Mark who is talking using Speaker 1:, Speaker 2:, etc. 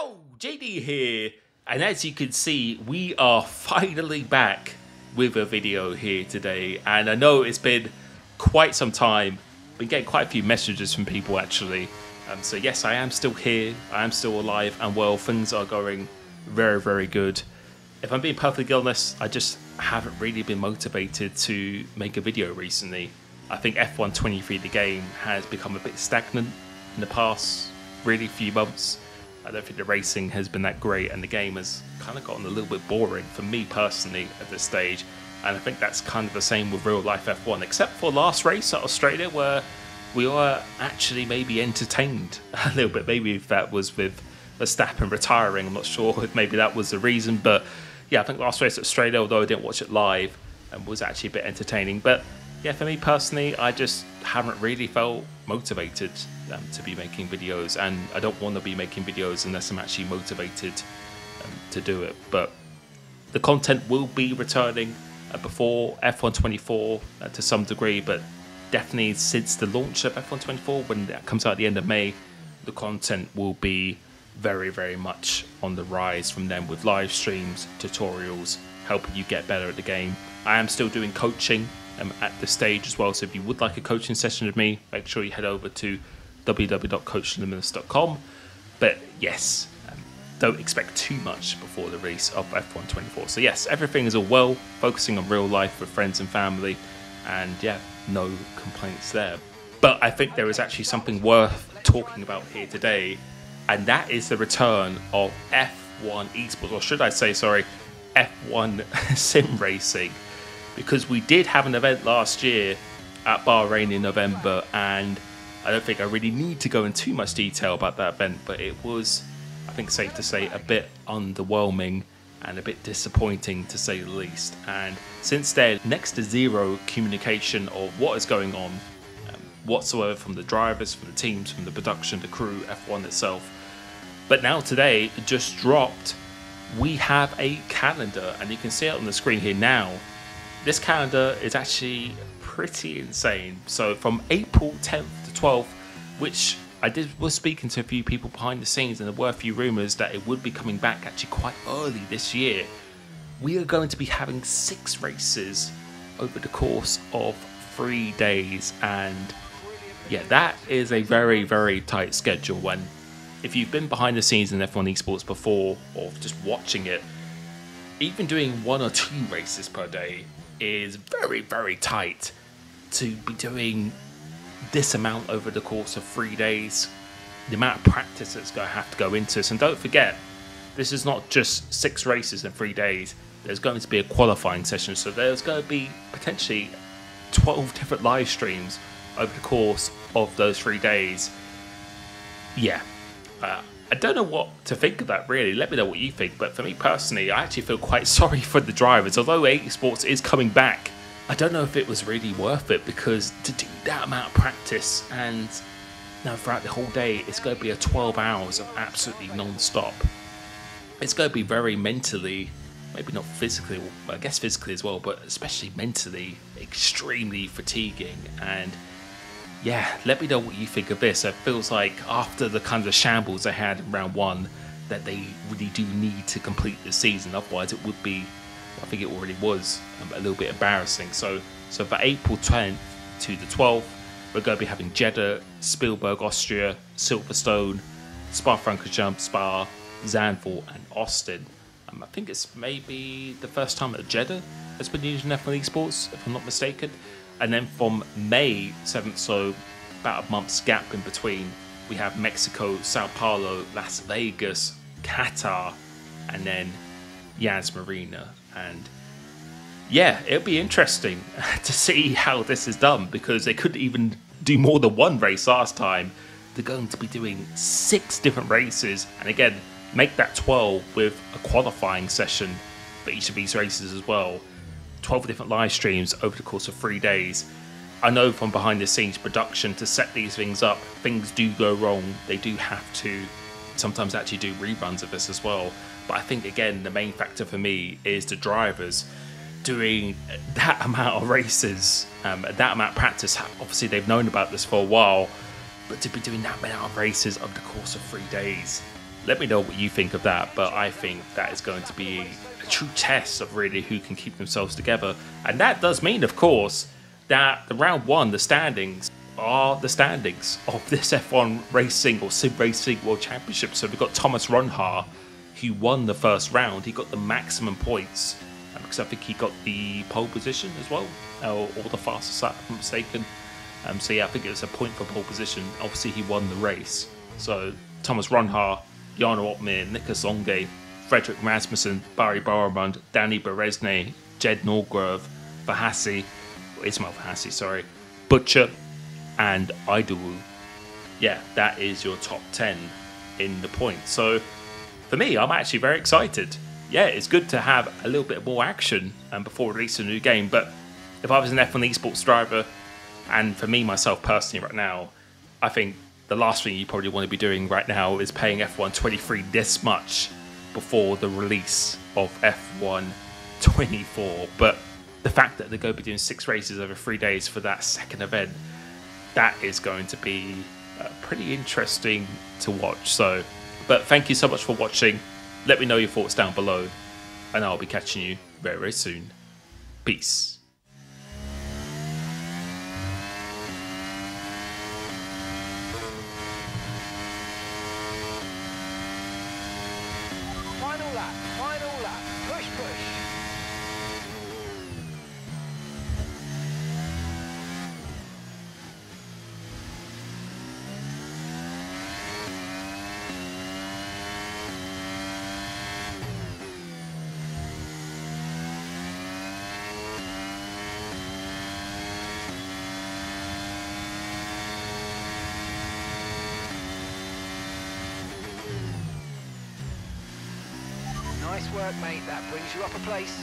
Speaker 1: Yo, JD here, and as you can see, we are finally back with a video here today, and I know it's been quite some time. Been getting quite a few messages from people actually, so yes, I am still here, I am still alive and well. Things are going very good. If I'm being perfectly honest, I just haven't really been motivated to make a video recently. I think F1 23, the game, has become a bit stagnant in the past really few months. I don't think the racing has been that great, and the game has kind of gotten a little bit boring for me personally at this stage. And I think that's kind of the same with real life F1, except for last race at Australia, where we were actually maybe entertained a little bit. Maybe if that was with Verstappen retiring, I'm not sure if maybe that was the reason. But yeah, I think last race at Australia, although I didn't watch it live, was actually a bit entertaining. But yeah, for me personally, I just haven't really felt motivated to be making videos, and I don't want to be making videos unless I'm actually motivated to do it. But the content will be returning before F1 24 to some degree, but definitely since the launch of F1 24, when that comes out at the end of May, the content will be very much on the rise from then, with live streams, tutorials, helping you get better at the game. I am still doing coaching at this stage as well, so if you would like a coaching session with me, make sure you head over to www.coachlimitless.com. But yes, don't expect too much before the release of F1 24. So yes, everything is all well, focusing on real life with friends and family, and yeah, no complaints there. But I think there is actually something worth talking about here today, and that is the return of F1 Esports, or should I say, sorry, F1 sim racing. Because we did have an event last year at Bahrain in November, and I don't think I really need to go into too much detail about that event, but it was, I think safe to say, a bit underwhelming and a bit disappointing to say the least. And since then, next to zero communication of what is going on whatsoever from the drivers, from the teams, from the production, the crew, F1 itself. But now today, just dropped, we have a calendar, and you can see it on the screen here now. This calendar is actually pretty insane. So from April 10th to 12th, which was speaking to a few people behind the scenes, and there were a few rumours that it would be coming back actually quite early this year. We are going to be having 6 races over the course of 3 days, and yeah, that is a very tight schedule. When if you've been behind the scenes in F1 Esports before, or just watching it, even doing 1 or 2 races per day is very tight. To be doing this amount over the course of 3 days, the amount of practice that's going to have to go into this. And don't forget, this is not just 6 races in 3 days. There's going to be a qualifying session, so there's going to be potentially 12 different live streams over the course of those 3 days. Yeah, I don't know what to think of that really. Let me know what you think. But for me personally, I actually feel quite sorry for the drivers. Although Esports is coming back, I don't know if it was really worth it, because to do that amount of practice and throughout the whole day, it's going to be 12 hours of absolutely non-stop. It's going to be very mentally, maybe not physically, I guess physically as well, but especially mentally, extremely fatiguing. And yeah, let me know what you think of this. It feels like after the kind of shambles they had in round 1, that they really do need to complete the season. Otherwise, it would be, I think it already was, a little bit embarrassing. So for April 10th to the 12th, we're going to be having Jeddah, Spielberg, Austria, Silverstone, Spa-Francorchamps, Spa, Zandvoort, and Austin. I think it's maybe the first time that Jeddah has been used in F1 Esports, if I'm not mistaken. And then from May 7th, so about a month's gap in between, we have Mexico, Sao Paulo, Las Vegas, Qatar, and then Yas Marina. And yeah, it'll be interesting to see how this is done, because they couldn't even do more than 1 race last time. They're going to be doing 6 different races, and again, make that 12 with a qualifying session for each of these races as well. 12 different live streams over the course of 3 days. I know from behind the scenes production, to set these things up, things do go wrong. They do have to sometimes actually do reruns of this as well. But I think, again, the main factor for me is the drivers doing that amount of races, that amount of practice. Obviously, they've known about this for a while, but to be doing that amount of races over the course of 3 days, Let me know what you think of that, but I think that is going to be a true test of really who can keep themselves together. And that does mean, of course, that the round one, the standings, are the standings of this F1 Racing or Sim Racing World Championship. So we've got Thomas Ronhaar, who won the first round. He got the maximum points, because I think he got the pole position as well, or the fastest lap, if I'm not mistaken. So yeah, I think it was a point for pole position. Obviously, he won the race. So Thomas Ronhaar, Jarno Opmeer, Nicholas Onge, Frederick Rasmussen, Barry Barabund, Danny Beresne, Jed Norgrove, Ismail Vahassi, sorry, Butcher, and Idowu. Yeah, that is your top 10 in the points. So for me, I'm actually very excited. Yeah, it's good to have a little bit more action before releasing a new game. But if I was an F1 Esports driver, and for me, myself personally right now, I think the last thing you probably want to be doing right now is paying F1 23 this much before the release of F1 24. But the fact that they're going to be doing 6 races over 3 days for that second event, that is going to be pretty interesting to watch. So, but thank you so much for watching. Let me know your thoughts down below, and I'll be catching you very, very soon. Peace.
Speaker 2: Final lap, push, push. Nice work, mate. That brings you up a place.